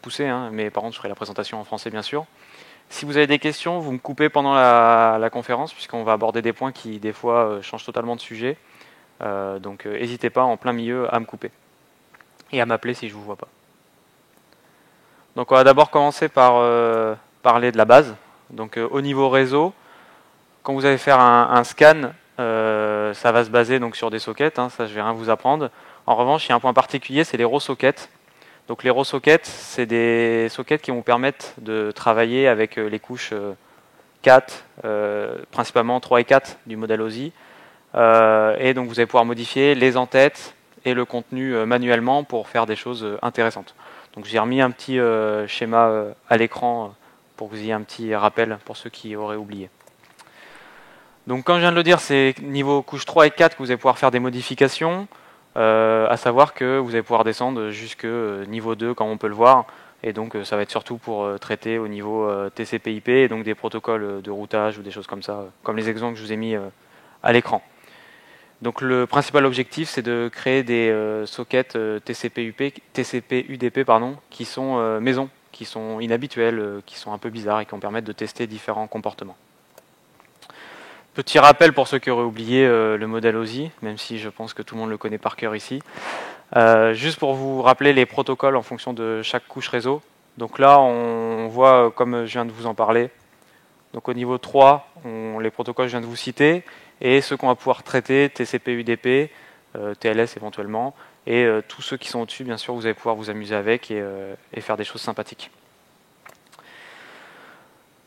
poussé, hein, mais par contre je ferai la présentation en français bien sûr. Si vous avez des questions, vous me coupez pendant la conférence, puisqu'on va aborder des points qui des fois changent totalement de sujet. Donc n'hésitez pas en plein milieu à me couper. Et à m'appeler si je ne vous vois pas. Donc on va d'abord commencer par parler de la base. Donc au niveau réseau, quand vous allez faire un scan, ça va se baser donc sur des sockets, hein, ça je vais rien vous apprendre. En revanche, il y a un point particulier, c'est les raw sockets. Donc les raw sockets, c'est des sockets qui vont vous permettre de travailler avec les couches 4, principalement 3 et 4 du modèle OSI. Et donc vous allez pouvoir modifier les entêtes et le contenu manuellement pour faire des choses intéressantes. Donc j'ai remis un petit schéma à l'écran pour que vous ayez un petit rappel pour ceux qui auraient oublié. Donc comme je viens de le dire, c'est niveau couche 3 et 4 que vous allez pouvoir faire des modifications, à savoir que vous allez pouvoir descendre jusque niveau 2 comme on peut le voir, et donc ça va être surtout pour traiter au niveau TCP/IP, et donc des protocoles de routage ou des choses comme ça, comme les exemples que je vous ai mis à l'écran. Donc le principal objectif, c'est de créer des sockets TCP/UDP qui sont maison, qui sont inhabituels, qui sont un peu bizarres et qui vont permettre de tester différents comportements. Petit rappel pour ceux qui auraient oublié le modèle OSI, même si je pense que tout le monde le connaît par cœur ici. Juste pour vous rappeler les protocoles en fonction de chaque couche réseau. Donc là, on voit, comme je viens de vous en parler, donc au niveau 3, les protocoles que je viens de vous citer, et ceux qu'on va pouvoir traiter, TCP/UDP, TLS éventuellement, et tous ceux qui sont au-dessus, bien sûr, vous allez pouvoir vous amuser avec et faire des choses sympathiques.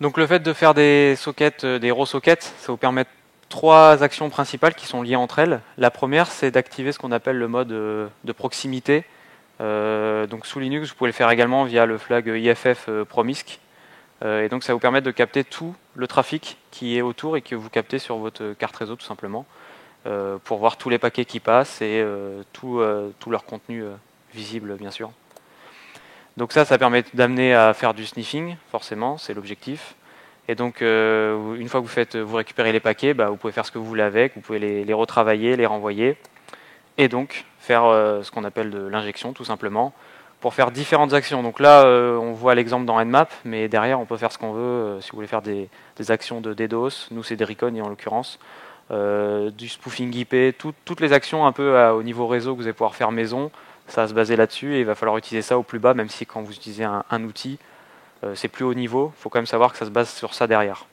Donc le fait de faire des sockets, des raw sockets, ça vous permet 3 actions principales qui sont liées entre elles. La première, c'est d'activer ce qu'on appelle le mode de proximité. Donc sous Linux, vous pouvez le faire également via le flag IFF promisc. Et donc ça vous permet de capter tout le trafic qui est autour et que vous captez sur votre carte réseau tout simplement, pour voir tous les paquets qui passent et tout leur contenu visible bien sûr. Donc ça permet d'amener à faire du sniffing, forcément, c'est l'objectif. Et donc, une fois que vous récupérez les paquets, vous pouvez faire ce que vous voulez avec, vous pouvez les retravailler, les renvoyer, et donc faire ce qu'on appelle de l'injection, tout simplement, pour faire différentes actions. Donc là, on voit l'exemple dans Nmap, mais derrière, on peut faire ce qu'on veut. Si vous voulez faire des actions de DDoS, nous c'est des recon en l'occurrence, du spoofing IP, toutes les actions un peu au niveau réseau que vous allez pouvoir faire maison, ça va se baser là-dessus et il va falloir utiliser ça au plus bas, même si quand vous utilisez un outil, c'est plus haut niveau. Il faut quand même savoir que ça se base sur ça derrière.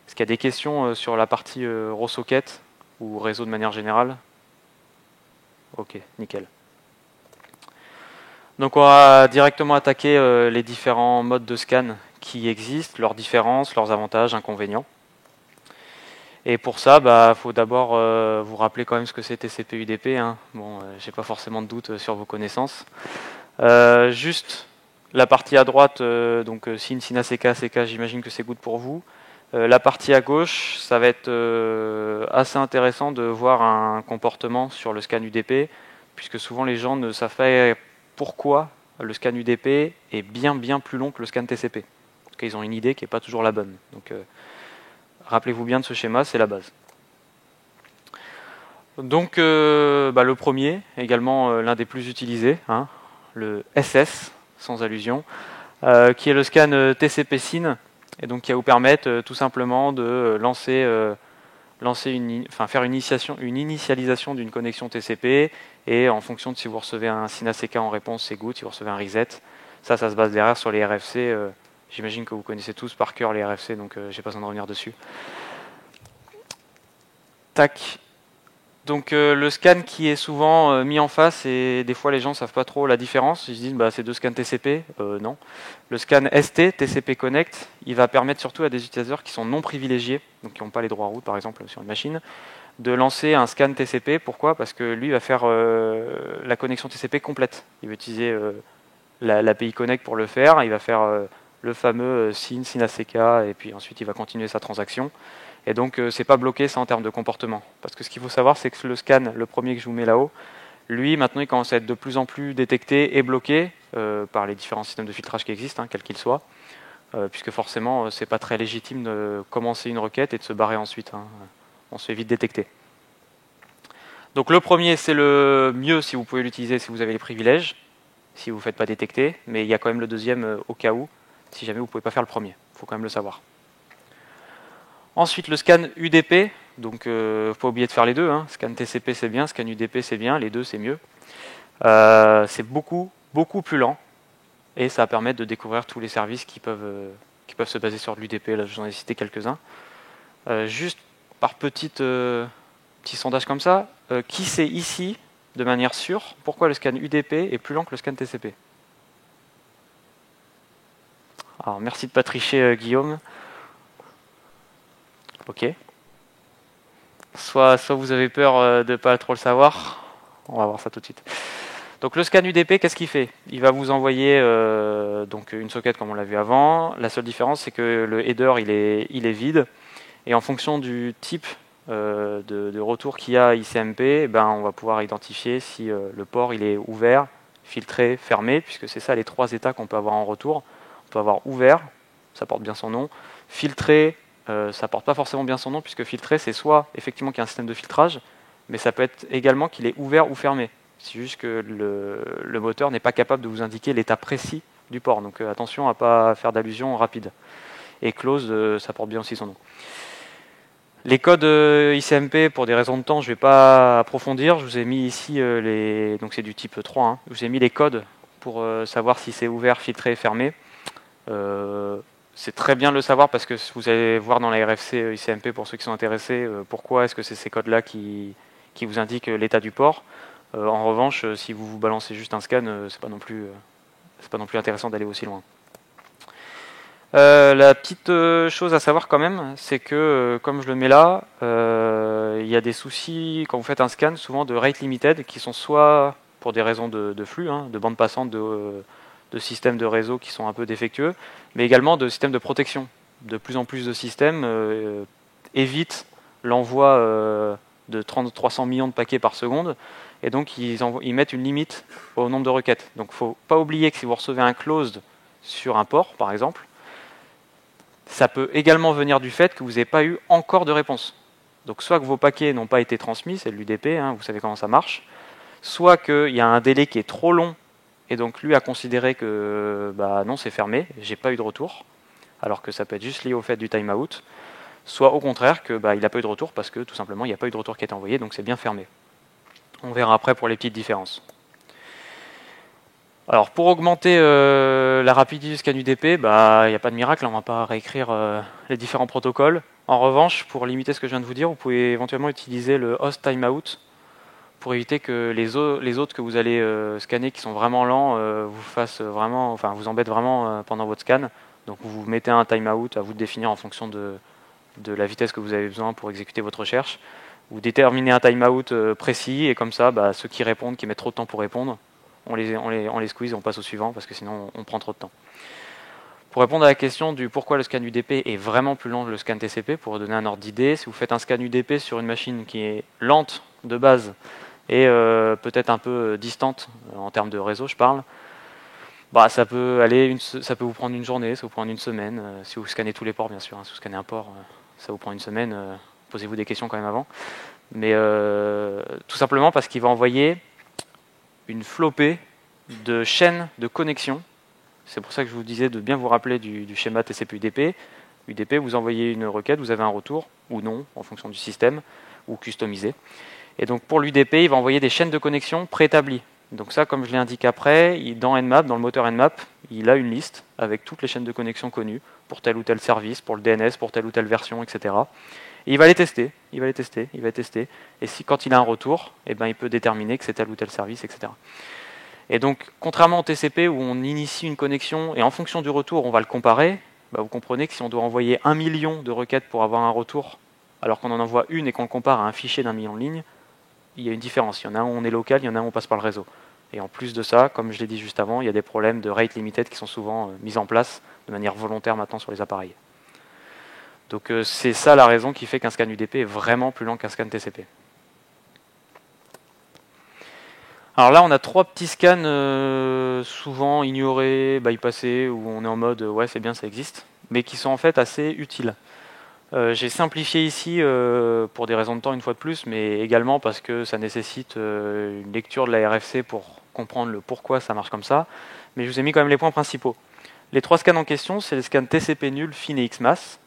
Est-ce qu'il y a des questions sur la partie raw socket ou réseau de manière générale? Ok, nickel. Donc on va directement attaquer les différents modes de scan qui existent, leurs différences, leurs avantages, inconvénients. Et pour ça, il faut d'abord vous rappeler quand même ce que c'est TCP/UDP. Hein. Bon, j'ai pas forcément de doute sur vos connaissances. Juste la partie à droite, donc SYN, SYN ACK, ACK, j'imagine que c'est good pour vous. La partie à gauche, ça va être assez intéressant de voir un comportement sur le scan UDP, puisque souvent les gens ne savent pas pourquoi le scan UDP est bien plus long que le scan TCP. En tout cas, ils ont une idée qui n'est pas toujours la bonne. Donc, rappelez-vous bien de ce schéma, c'est la base. Donc le premier, également l'un des plus utilisés, hein, le SS, sans allusion, qui est le scan TCP/SYN, et donc qui va vous permettre tout simplement de faire une initialisation d'une connexion TCP, et en fonction de si vous recevez un SYN ACK en réponse, c'est good, si vous recevez un reset, ça se base derrière sur les RFC. J'imagine que vous connaissez tous par cœur les RFC, donc j'ai pas besoin de revenir dessus. Tac. Donc le scan qui est souvent mis en face, et des fois les gens ne savent pas trop la différence, ils se disent c'est deux scans TCP, non. Le scan ST, TCP Connect, il va permettre surtout à des utilisateurs qui sont non privilégiés, donc qui n'ont pas les droits route par exemple sur une machine, de lancer un scan TCP. Pourquoi? Parce que lui va faire la connexion TCP complète. Il va utiliser l'API Connect pour le faire, il va faire le fameux SYN, SYN ACK, et puis ensuite il va continuer sa transaction. Et donc, c'est pas bloqué ça en termes de comportement. Parce que ce qu'il faut savoir, c'est que le scan, le premier que je vous mets là-haut, lui, maintenant, il commence à être de plus en plus détecté et bloqué par les différents systèmes de filtrage qui existent, hein, quels qu'ils soient, puisque forcément, c'est pas très légitime de commencer une requête et de se barrer ensuite. Hein. On se fait vite détecter. Donc, le premier, c'est le mieux si vous pouvez l'utiliser si vous avez les privilèges. si vous ne faites pas détecter, mais il y a quand même le deuxième au cas où, si jamais vous ne pouvez pas faire le premier. Il faut quand même le savoir. Ensuite, le scan UDP. Donc, faut pas oublier de faire les deux. Hein. Scan TCP, c'est bien. Scan UDP, c'est bien. Les deux, c'est mieux. C'est beaucoup plus lent. Et ça va permettre de découvrir tous les services qui peuvent se baser sur de l'UDP. Là, je vous en ai cité quelques-uns. Juste par petit sondage comme ça, qui sait ici, de manière sûre, pourquoi le scan UDP est plus lent que le scan TCP? Alors, merci de ne pas tricher, Guillaume. Ok. Soit vous avez peur de ne pas trop le savoir. On va voir ça tout de suite. Donc le scan UDP, qu'est-ce qu'il fait? Il va vous envoyer donc une socket comme on l'a vu avant. La seule différence, c'est que le header, il est vide. Et en fonction du type de retour qu'il y a ICMP, ben, on va pouvoir identifier si le port il est ouvert, filtré, fermé, puisque c'est ça les trois états qu'on peut avoir en retour. On peut avoir ouvert, ça porte bien son nom. Filtré, ça porte pas forcément bien son nom, puisque filtré, c'est soit effectivement qu'il y a un système de filtrage, mais ça peut être également qu'il est ouvert ou fermé. C'est juste que le moteur n'est pas capable de vous indiquer l'état précis du port. Donc attention à ne pas faire d'allusion rapide. Et close, ça porte bien aussi son nom. Les codes ICMP, pour des raisons de temps, je ne vais pas approfondir. Je vous ai mis ici donc c'est du type 3. Hein. Je vous ai mis les codes pour savoir si c'est ouvert, filtré, fermé. C'est très bien de le savoir parce que vous allez voir dans la RFC ICMP, pour ceux qui sont intéressés, pourquoi est-ce que c'est ces codes-là qui vous indiquent l'état du port. En revanche, si vous balancez juste un scan, c'est pas non plus intéressant d'aller aussi loin. La petite chose à savoir quand même, c'est que comme je le mets là, il y a des soucis quand vous faites un scan, souvent de rate limited, qui sont soit pour des raisons de flux, hein, de bande passante, de systèmes de réseau qui sont un peu défectueux, mais également de systèmes de protection. De plus en plus de systèmes évitent l'envoi de 300 millions de paquets par seconde, et donc ils mettent une limite au nombre de requêtes. Donc il ne faut pas oublier que si vous recevez un closed sur un port, par exemple, ça peut également venir du fait que vous n'avez pas eu encore de réponse. Donc soit que vos paquets n'ont pas été transmis, c'est l'UDP, hein, vous savez comment ça marche, soit qu'il y a un délai qui est trop long, et donc lui a considéré que bah non, c'est fermé, j'ai pas eu de retour, alors que ça peut être juste lié au fait du timeout, soit au contraire que bah, il n'a pas eu de retour parce que tout simplement il n'y a pas eu de retour qui a été envoyé, donc c'est bien fermé. On verra après pour les petites différences. Alors pour augmenter la rapidité du scan UDP, bah, il n'y a pas de miracle, on ne va pas réécrire les différents protocoles. En revanche, pour limiter ce que je viens de vous dire, vous pouvez éventuellement utiliser le host timeout pour éviter que les autres que vous allez scanner qui sont vraiment lents vous embêtent vraiment pendant votre scan. Donc vous mettez un timeout à vous de définir en fonction de la vitesse que vous avez besoin pour exécuter votre recherche. Vous déterminez un timeout précis et comme ça, bah, ceux qui répondent, qui mettent trop de temps pour répondre, on les squeeze et on passe au suivant parce que sinon on prend trop de temps. Pour répondre à la question du pourquoi le scan UDP est vraiment plus lent que le scan TCP, pour donner un ordre d'idée, si vous faites un scan UDP sur une machine qui est lente de base et peut-être un peu distante en termes de réseau, je parle, bah, ça peut vous prendre une journée, ça vous prendre une semaine, si vous scannez tous les ports bien sûr, hein, si vous scannez un port, ça vous prend une semaine, posez-vous des questions quand même avant, mais tout simplement parce qu'il va envoyer une flopée de chaînes de connexion. C'est pour ça que je vous disais de bien vous rappeler du schéma TCP/UDP. UDP, vous envoyez une requête, vous avez un retour, ou non, en fonction du système, ou customisé. Et donc pour l'UDP, il va envoyer des chaînes de connexion préétablies. Donc ça, comme je l'ai indiqué après, dans Nmap, dans le moteur Nmap, il a une liste avec toutes les chaînes de connexion connues, pour tel ou tel service, pour le DNS, pour telle ou telle version, etc. Et il va les tester, il va les tester. Et si quand il a un retour, eh ben, il peut déterminer que c'est tel ou tel service, etc. Et donc, contrairement au TCP où on initie une connexion et en fonction du retour, on va le comparer, bah, vous comprenez que si on doit envoyer 1 million de requêtes pour avoir un retour, alors qu'on en envoie une et qu'on le compare à un fichier d'1 million de lignes, il y a une différence. Il y en a un où on est local, il y en a un où on passe par le réseau. Et en plus de ça, comme je l'ai dit juste avant, il y a des problèmes de rate limited qui sont souvent mis en place de manière volontaire maintenant sur les appareils. Donc c'est ça la raison qui fait qu'un scan UDP est vraiment plus lent qu'un scan TCP. Alors là, on a 3 petits scans souvent ignorés, bypassés, où on est en mode ouais c'est bien, ça existe, mais qui sont en fait assez utiles. J'ai simplifié ici pour des raisons de temps une fois de plus, mais également parce que ça nécessite une lecture de la RFC pour comprendre le pourquoi ça marche comme ça, mais je vous ai mis quand même les points principaux. Les 3 scans en question, c'est les scans TCP nul, FIN et XMAS,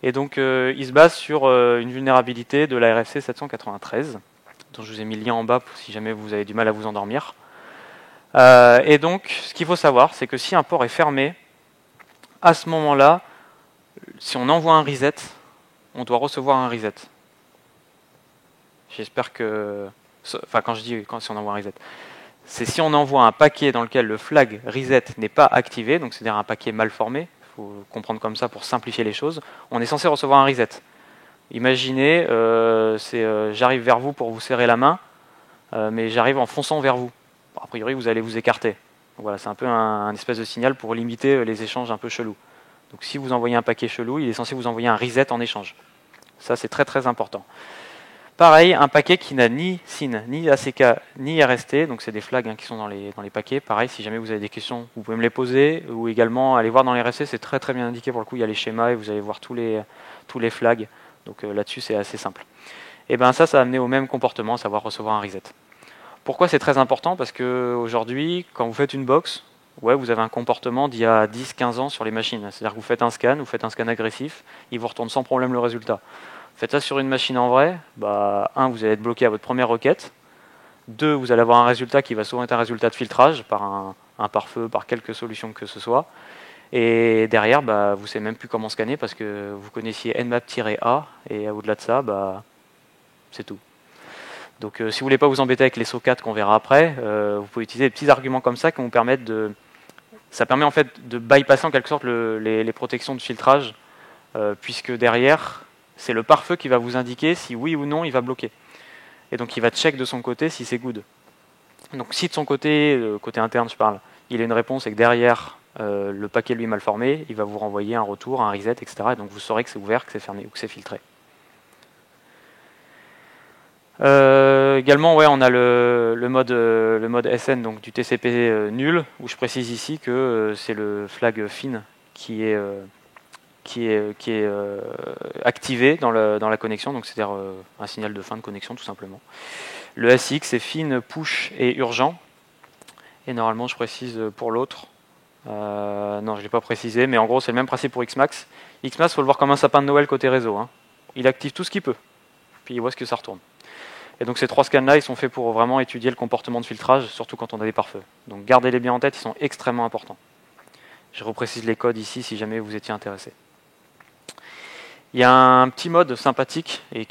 et donc ils se basent sur une vulnérabilité de la RFC 793, dont je vous ai mis le lien en bas si jamais vous avez du mal à vous endormir. Et donc, ce qu'il faut savoir, c'est que si un port est fermé, à ce moment-là, si on envoie un reset, on doit recevoir un reset. J'espère que... Enfin, quand je dis si on envoie un reset, c'est si on envoie un paquet dans lequel le flag reset n'est pas activé, donc c'est-à-dire un paquet mal formé, il faut comprendre comme ça pour simplifier les choses, on est censé recevoir un reset. Imaginez, j'arrive vers vous pour vous serrer la main, mais j'arrive en fonçant vers vous. Bon, a priori, vous allez vous écarter. Donc voilà, c'est un peu un espèce de signal pour limiter les échanges un peu chelous. Donc si vous envoyez un paquet chelou, il est censé vous envoyer un reset en échange. Ça, c'est très très important. Pareil, un paquet qui n'a ni SYN, ni ACK, ni RST, donc c'est des flags qui sont dans les paquets. Pareil, si jamais vous avez des questions, vous pouvez me les poser, ou également aller voir dans les RST, c'est très très bien indiqué pour le coup, il y a les schémas et vous allez voir tous les flags. Donc là-dessus, c'est assez simple. Et bien ça va amener au même comportement, à savoir recevoir un reset. Pourquoi c'est très important? Parce qu'aujourd'hui, quand vous faites une box, vous avez un comportement d'il y a 10-15 ans sur les machines. C'est-à-dire que vous faites un scan agressif, il vous retourne sans problème le résultat. Faites ça sur une machine en vrai, vous allez être bloqué à votre première requête. 2, vous allez avoir un résultat qui va souvent être un résultat de filtrage par un pare-feu, par quelque solution que ce soit. Et derrière, vous ne savez même plus comment scanner parce que vous connaissiez nmap-a et au-delà de ça, c'est tout. Donc si vous ne voulez pas vous embêter avec les SOCAT qu'on verra après, vous pouvez utiliser des petits arguments comme ça qui vous permettent de... Ça permet en fait de bypasser en quelque sorte les protections de filtrage, puisque derrière, c'est le pare-feu qui va vous indiquer si oui ou non il va bloquer. Et donc il va check de son côté si c'est good. Donc si de son côté, côté interne je parle, il a une réponse et que derrière le paquet lui est mal formé, il va vous renvoyer un retour, un reset, etc. Et donc vous saurez que c'est ouvert, que c'est fermé ou que c'est filtré. Également, on a le mode SN, donc du TCP nul, où je précise ici que c'est le flag FIN qui est activé dans la connexion, donc c'est-à-dire un signal de fin de connexion tout simplement. Le SX c'est FIN, push et urgent. Et normalement, je précise pour l'autre. Non, je ne l'ai pas précisé, mais en gros, c'est le même principe pour XMAX. XMAX, il faut le voir comme un sapin de Noël côté réseau. Il active tout ce qu'il peut, puis il voit ce que ça retourne. Et donc ces 3 scans-là, ils sont faits pour vraiment étudier le comportement de filtrage, surtout quand on a des pare-feux. Donc gardez-les bien en tête, ils sont extrêmement importants. Je reprécise les codes ici si jamais vous étiez intéressé. Il y a un petit mode sympathique et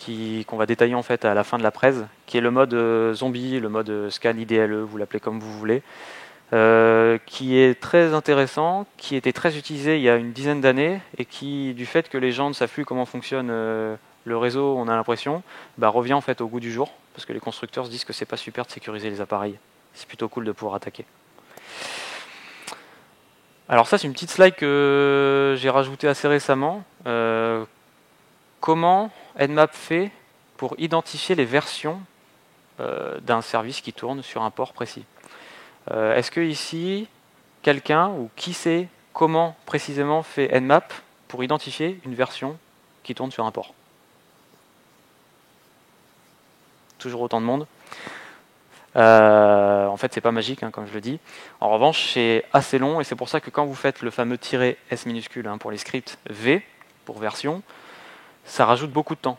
qu'on va détailler en fait à la fin de la presse, qui est le mode zombie, le mode scan IDLE, vous l'appelez comme vous voulez, qui est très intéressant, qui était très utilisé il y a une dizaine d'années et qui, du fait que les gens ne savent plus comment fonctionne le réseau, on a l'impression, revient en fait au goût du jour, parce que les constructeurs se disent que c'est pas super de sécuriser les appareils. C'est plutôt cool de pouvoir attaquer. Alors ça, c'est une petite slide que j'ai rajoutée assez récemment. Comment Nmap fait pour identifier les versions d'un service qui tourne sur un port précis? Est-ce que ici, quelqu'un ou qui sait comment précisément fait Nmap pour identifier une version qui tourne sur un port? Toujours autant de monde. En fait, c'est pas magique, comme je le dis. En revanche, c'est assez long et c'est pour ça que quand vous faites le fameux "-s" minuscule pour les scripts V pour version, ça rajoute beaucoup de temps.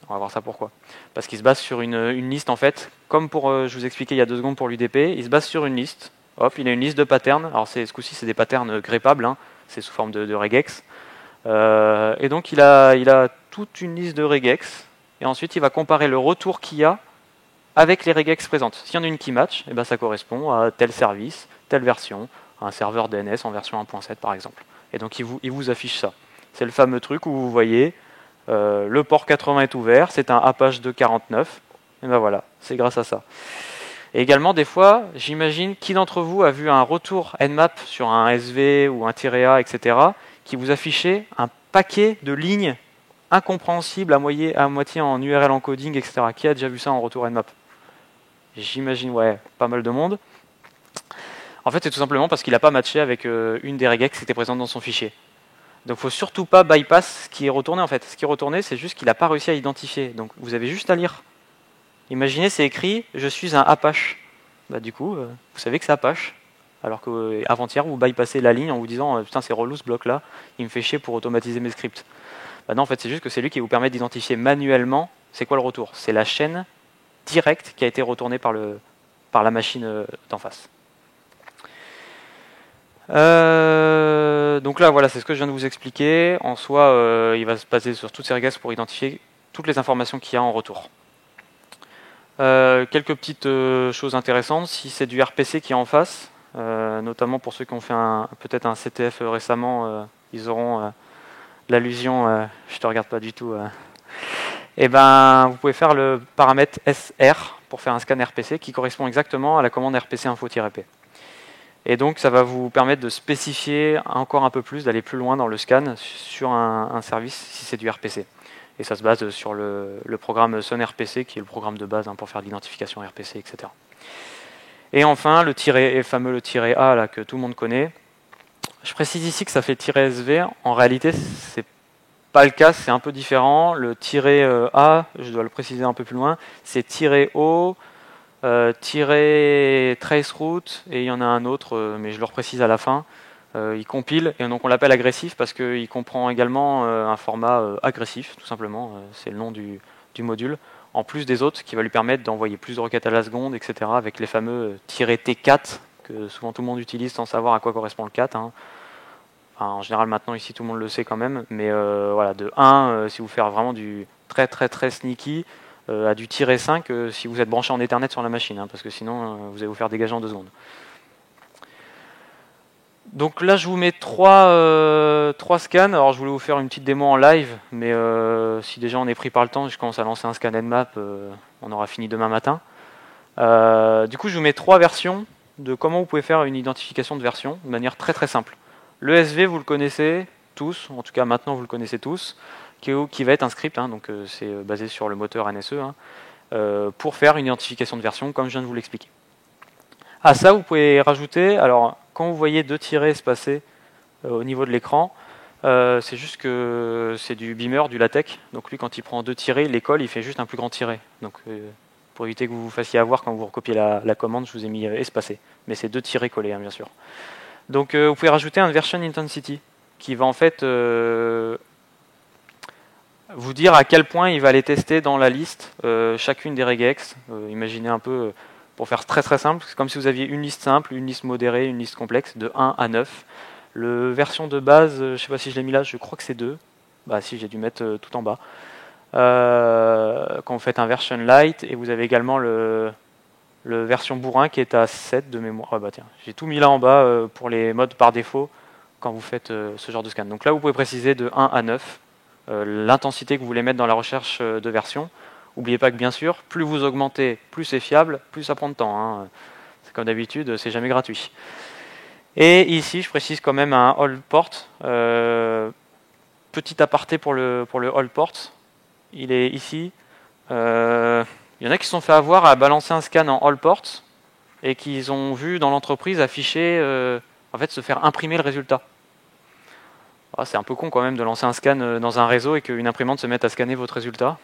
On va voir ça pourquoi. Parce qu'il se base sur une liste en fait, comme pour je vous expliquais il y a 2 secondes pour l'UDP, il se base sur une liste. Hop, il a une liste de patterns. Alors ce coup-ci, c'est des patterns greppables, c'est sous forme de regex. Et donc il a toute une liste de regex. Et ensuite, il va comparer le retour qu'il y a avec les regex présentes. S'il y en a une qui match, ça correspond à tel service, telle version, un serveur DNS en version 1.7 par exemple. Et donc il vous affiche ça. C'est le fameux truc où vous voyez le port 80 est ouvert, c'est un Apache 249. Et voilà, c'est grâce à ça. Et également, des fois, j'imagine qui d'entre vous a vu un retour Nmap sur un SV ou un "-a, etc., qui vous affichait un paquet de lignes incompréhensibles à moitié en URL encoding, etc. Qui a déjà vu ça en retour Nmap? J'imagine, pas mal de monde. En fait, c'est tout simplement parce qu'il n'a pas matché avec une des regex qui était présente dans son fichier. Donc il ne faut surtout pas bypass ce qui est retourné en fait. Ce qui est retourné, c'est juste qu'il n'a pas réussi à identifier. Donc vous avez juste à lire. Imaginez, c'est écrit « Je suis un Apache ». bah, du coup, vous savez que c'est Apache. Alors qu'avant-hier, vous bypassez la ligne en vous disant putain, c'est relou ce bloc-là, il me fait chier pour automatiser mes scripts. Bah non, en fait, c'est juste que c'est lui qui vous permet d'identifier manuellement c'est quoi le retour. C'est la chaîne directe qui a été retournée par la machine d'en face. Donc là, voilà, c'est ce que je viens de vous expliquer. En soi, il va se baser sur toutes ces regex pour identifier toutes les informations qu'il y a en retour. Quelques petites choses intéressantes. Si c'est du RPC qui est en face, notamment pour ceux qui ont fait peut-être un CTF récemment, ils auront l'allusion, je te regarde pas du tout, et ben, vous pouvez faire le paramètre SR pour faire un scan RPC qui correspond exactement à la commande RPC info-p. Et donc ça va vous permettre de spécifier encore un peu plus, d'aller plus loin dans le scan sur un service si c'est du RPC. Et ça se base sur le programme SunRPC qui est le programme de base pour faire de l'identification RPC, etc. Et enfin, le fameux A là, que tout le monde connaît. Je précise ici que ça fait "-SV". En réalité, c'est pas le cas, c'est un peu différent. Le "-A", je dois le préciser un peu plus loin, c'est "-O", "-traceroute", et il y en a un autre, mais je le reprécise à la fin. Il compile, et donc on l'appelle agressif parce qu'il comprend également un format agressif, tout simplement. C'est le nom du module, en plus des autres, qui va lui permettre d'envoyer plus de requêtes à la seconde, etc., avec les fameux "-T4", que souvent tout le monde utilise sans savoir à quoi correspond le 4. Enfin, en général, maintenant, ici, tout le monde le sait quand même, mais voilà, de 1, si vous faites vraiment du très très très sneaky, à du "-5 si vous êtes branché en Ethernet sur la machine, parce que sinon, vous allez vous faire dégager en 2 secondes. Donc là, je vous mets trois scans. Alors, je voulais vous faire une petite démo en live, mais si déjà on est pris par le temps, je commence à lancer un scan Nmap, on aura fini demain matin. Du coup, je vous mets 3 versions de comment vous pouvez faire une identification de version de manière très très simple. Le SV, vous le connaissez tous, en tout cas maintenant vous le connaissez tous, qui va être un script, donc c'est basé sur le moteur NSE, pour faire une identification de version, comme je viens de vous l'expliquer. À ça, vous pouvez rajouter, alors quand vous voyez 2 tirets se passer au niveau de l'écran, c'est juste que c'est du beamer, du LaTeX. Donc lui, quand il prend 2 tirets, il les colle, il fait juste un plus grand tiret. Donc pour éviter que vous vous fassiez avoir quand vous recopiez la commande, je vous ai mis espacé. Mais c'est 2 tirets collés, bien sûr. Donc vous pouvez rajouter un version intensity qui va en fait vous dire à quel point il va aller tester dans la liste chacune des regex. Imaginez un peu, pour faire très très simple, c'est comme si vous aviez une liste simple, une liste modérée, une liste complexe, de 1 à 9. Le version de base, je ne sais pas si je l'ai mis là, je crois que c'est 2. Bah si, j'ai dû mettre tout en bas. Quand vous faites un version light, et vous avez également le version bourrin qui est à 7 de mémoire. Ah bah tiens, j'ai tout mis là en bas pour les modes par défaut quand vous faites ce genre de scan. Donc là, vous pouvez préciser de 1 à 9 l'intensité que vous voulez mettre dans la recherche de version. N'oubliez pas que bien sûr, plus vous augmentez, plus c'est fiable, plus ça prend de temps. C'est comme d'habitude, c'est jamais gratuit. Et ici, je précise quand même un hold port. Petit aparté pour le hold port. Il est ici. Il y en a qui se sont fait avoir à balancer un scan en all ports et qu'ils ont vu dans l'entreprise afficher, en fait, se faire imprimer le résultat. C'est un peu con quand même de lancer un scan dans un réseau et qu'une imprimante se mette à scanner votre résultat.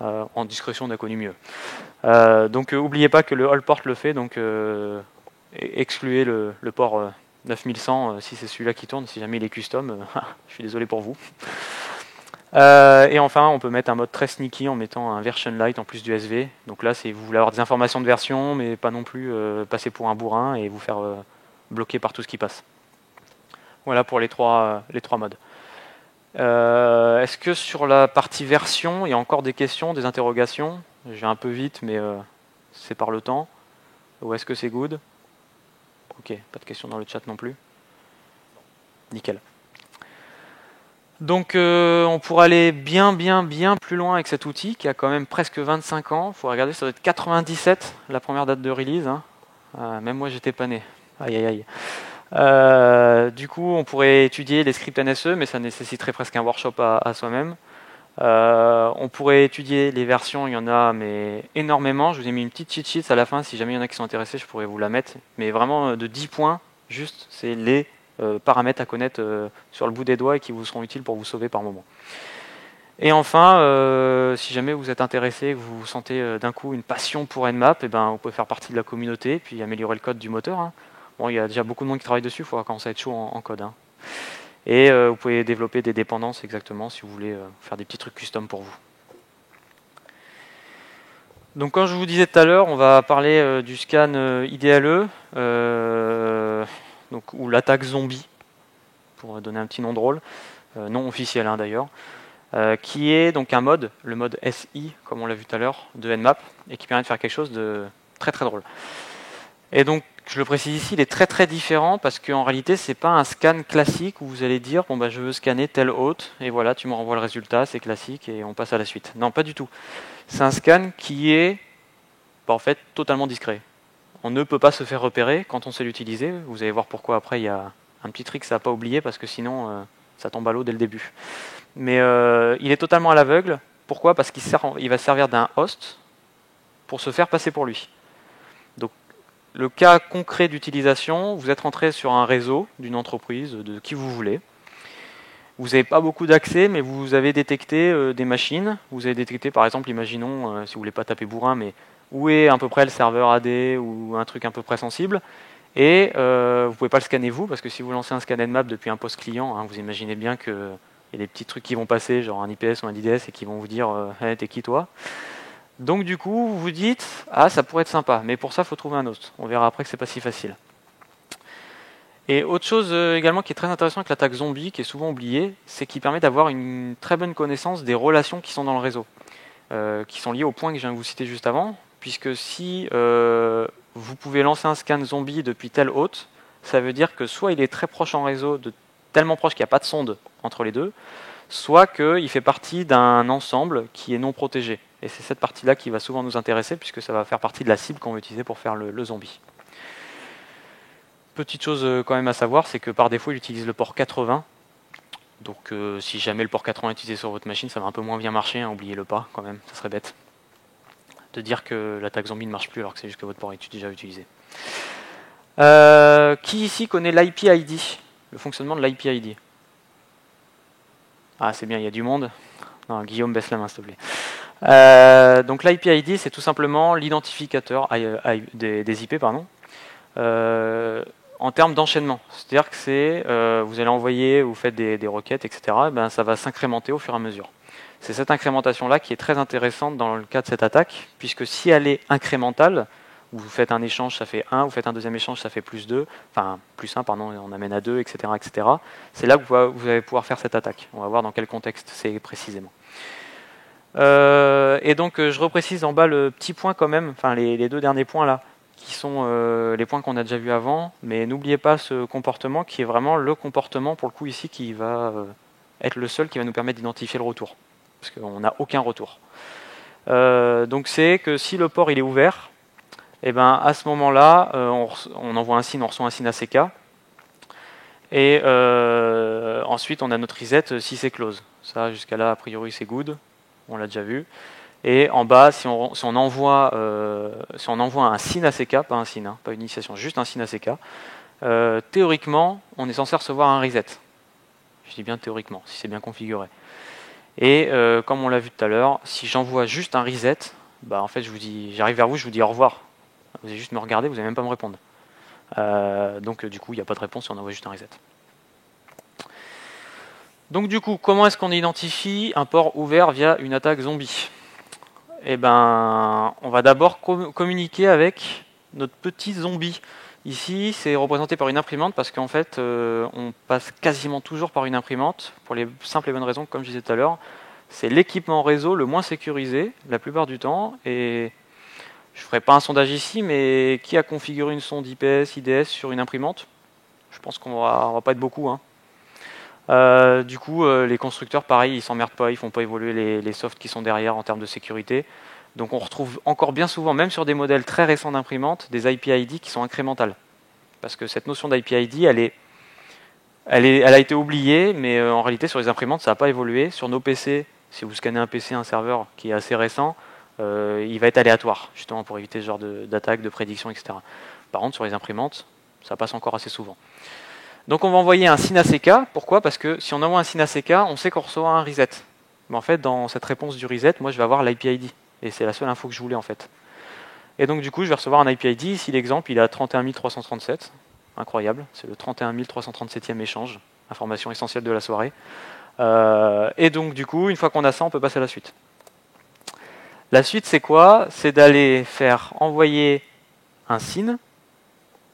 En discrétion, on a connu mieux. Donc n'oubliez pas que le all port le fait, donc excluez le port 9100 si c'est celui-là qui tourne, si jamais il est custom, je suis désolé pour vous. Et enfin, on peut mettre un mode très sneaky en mettant un version light en plus du SV. Donc là, c'est vous voulez avoir des informations de version, mais pas non plus passer pour un bourrin et vous faire bloquer par tout ce qui passe. Voilà pour les trois modes. Est-ce que sur la partie version, il y a encore des questions, des interrogations? Je vais un peu vite, mais c'est par le temps. Ou est-ce que c'est good? Ok, pas de questions dans le chat non plus. Nickel. Donc on pourrait aller bien plus loin avec cet outil qui a quand même presque 25 ans. Il faut regarder, ça doit être 97, la première date de release. Même moi, j'étais pas né. Aïe aïe aïe. Du coup, on pourrait étudier les scripts NSE, mais ça nécessiterait presque un workshop à soi-même. On pourrait étudier les versions, il y en a, mais énormément. Je vous ai mis une petite cheat sheet à la fin, si jamais il y en a qui sont intéressés, je pourrais vous la mettre. Mais vraiment de 10 points, juste, c'est les paramètres à connaître sur le bout des doigts et qui vous seront utiles pour vous sauver par moment. Et enfin, si jamais vous êtes intéressé, que vous sentez d'un coup une passion pour Nmap, et ben, vous pouvez faire partie de la communauté, puis améliorer le code du moteur, hein. Bon, il y a déjà beaucoup de monde qui travaille dessus, il faudra commencer à être chaud en code, hein. Et vous pouvez développer des dépendances exactement si vous voulez faire des petits trucs custom pour vous. Donc comme je vous disais tout à l'heure, on va parler du scan IDLE, donc, ou l'attaque zombie, pour donner un petit nom drôle, non officiel hein, d'ailleurs, qui est donc un mode, le mode SI, comme on l'a vu tout à l'heure, de Nmap, et qui permet de faire quelque chose de très très drôle. Et donc, je le précise ici, il est très très différent parce qu'en réalité, c'est pas un scan classique où vous allez dire bon bah je veux scanner tel hôte et voilà, tu me renvoies le résultat, c'est classique et on passe à la suite. Non, pas du tout. C'est un scan qui est en fait totalement discret. On ne peut pas se faire repérer quand on sait l'utiliser. Vous allez voir pourquoi après il y a un petit trick, ça n'a pas oublié parce que sinon ça tombe à l'eau dès le début. Mais il est totalement à l'aveugle. Pourquoi? Parce qu'il va servir d'un host pour se faire passer pour lui. Donc le cas concret d'utilisation, vous êtes rentré sur un réseau d'une entreprise, de qui vous voulez. Vous n'avez pas beaucoup d'accès, mais vous avez détecté des machines. Vous avez détecté, par exemple, imaginons, si vous voulez pas taper bourrin, mais où est à peu près le serveur AD ou un truc à peu près sensible. Et vous ne pouvez pas le scanner vous, parce que si vous lancez un scan Nmap depuis un poste client, hein, vous imaginez bien qu'il y a des petits trucs qui vont passer, genre un IPS ou un IDS, et qui vont vous dire hey, t'es qui toi? Donc du coup, vous vous dites ah ça pourrait être sympa, mais pour ça, il faut trouver un autre. On verra après que c'est pas si facile. Et autre chose également qui est très intéressant avec l'attaque zombie, qui est souvent oubliée, c'est qu'il permet d'avoir une très bonne connaissance des relations qui sont dans le réseau, qui sont liées au point que je viens de vous citer juste avant, puisque si vous pouvez lancer un scan zombie depuis tel hôte, ça veut dire que soit il est très proche en réseau, tellement proche qu'il n'y a pas de sonde entre les deux, soit qu'il fait partie d'un ensemble qui est non protégé. Et c'est cette partie-là qui va souvent nous intéresser, puisque ça va faire partie de la cible qu'on va utiliser pour faire le zombie. Petite chose quand même à savoir, c'est que par défaut, il utilise le port 80. Donc si jamais le port 80 est utilisé sur votre machine, ça va un peu moins bien marcher, hein, oubliez-le pas quand même, ça serait bête de dire que l'attaque zombie ne marche plus alors que c'est juste que votre port est déjà utilisé. Qui ici connaît l'IP-ID, le fonctionnement de l'IP-ID? Ah c'est bien, il y a du monde. Non, Guillaume, baisse la main s'il te plaît. Donc l'IP-ID, c'est tout simplement l'identificateur des IP, pardon. En termes d'enchaînement, c'est-à-dire que vous allez envoyer, vous faites des requêtes, etc. Ben, ça va s'incrémenter au fur et à mesure. C'est cette incrémentation-là qui est très intéressante dans le cas de cette attaque, puisque si elle est incrémentale, vous faites un échange, ça fait 1, vous faites un deuxième échange, ça fait plus 2, enfin plus 1, pardon, on amène à 2, etc. etc. C'est là que vous allez pouvoir faire cette attaque. On va voir dans quel contexte c'est précisément. Et donc je reprécise en bas le petit point quand même, enfin les deux derniers points là, qui sont les points qu'on a déjà vus avant, mais n'oubliez pas ce comportement qui est vraiment le comportement pour le coup ici qui va être le seul qui va nous permettre d'identifier le retour, parce qu'on n'a aucun retour. Donc c'est que si le port il est ouvert, et ben à ce moment-là, on envoie un signe, on reçoit un signe ACK, et ensuite on a notre reset si c'est close. Ça jusqu'à là a priori c'est good, on l'a déjà vu. Et en bas, si on envoie un signe ACK, pas un signe, hein, pas une initiation, juste un signe ACK, théoriquement, on est censé recevoir un reset. Je dis bien théoriquement, si c'est bien configuré. Et comme on l'a vu tout à l'heure, si j'envoie juste un reset, bah en fait, j'arrive vers vous, je vous dis au revoir. Vous allez juste me regarder, vous n'allez même pas me répondre. Donc du coup, il n'y a pas de réponse si on envoie juste un reset. Donc du coup, comment est-ce qu'on identifie un port ouvert via une attaque zombie? Eh ben, on va d'abord communiquer avec notre petit zombie. Ici, c'est représenté par une imprimante parce qu'en fait, on passe quasiment toujours par une imprimante pour les simples et bonnes raisons, comme je disais tout à l'heure. C'est l'équipement réseau le moins sécurisé la plupart du temps. Et je ne ferai pas un sondage ici, mais qui a configuré une sonde IPS, IDS sur une imprimante? Je pense qu'on va pas être beaucoup, hein. Du coup, les constructeurs, pareil, ils s'emmerdent pas, ils font pas évoluer les softs qui sont derrière en termes de sécurité. Donc on retrouve encore bien souvent, même sur des modèles très récents d'imprimantes, des IP-ID qui sont incrémentales. Parce que cette notion d'IP-ID, elle a été oubliée, mais en réalité sur les imprimantes, ça n'a pas évolué. Sur nos PC, si vous scannez un PC, un serveur qui est assez récent, il va être aléatoire, justement pour éviter ce genre d'attaque, de prédiction, etc. Par contre, sur les imprimantes, ça passe encore assez souvent. Donc on va envoyer un signe ACK. Pourquoi? Parce que si on envoie un signe ACK, on sait qu'on recevra un reset. mais en fait, dans cette réponse du reset, moi, je vais avoir l'IP ID. Et c'est la seule info que je voulais, en fait. Et donc, du coup, je vais recevoir un IP ID. Ici, l'exemple, il est à 31 337. Incroyable. C'est le 31 337e échange. Information essentielle de la soirée. Et donc, du coup, une fois qu'on a ça, on peut passer à la suite. La suite, c'est quoi? C'est d'aller faire envoyer un SYN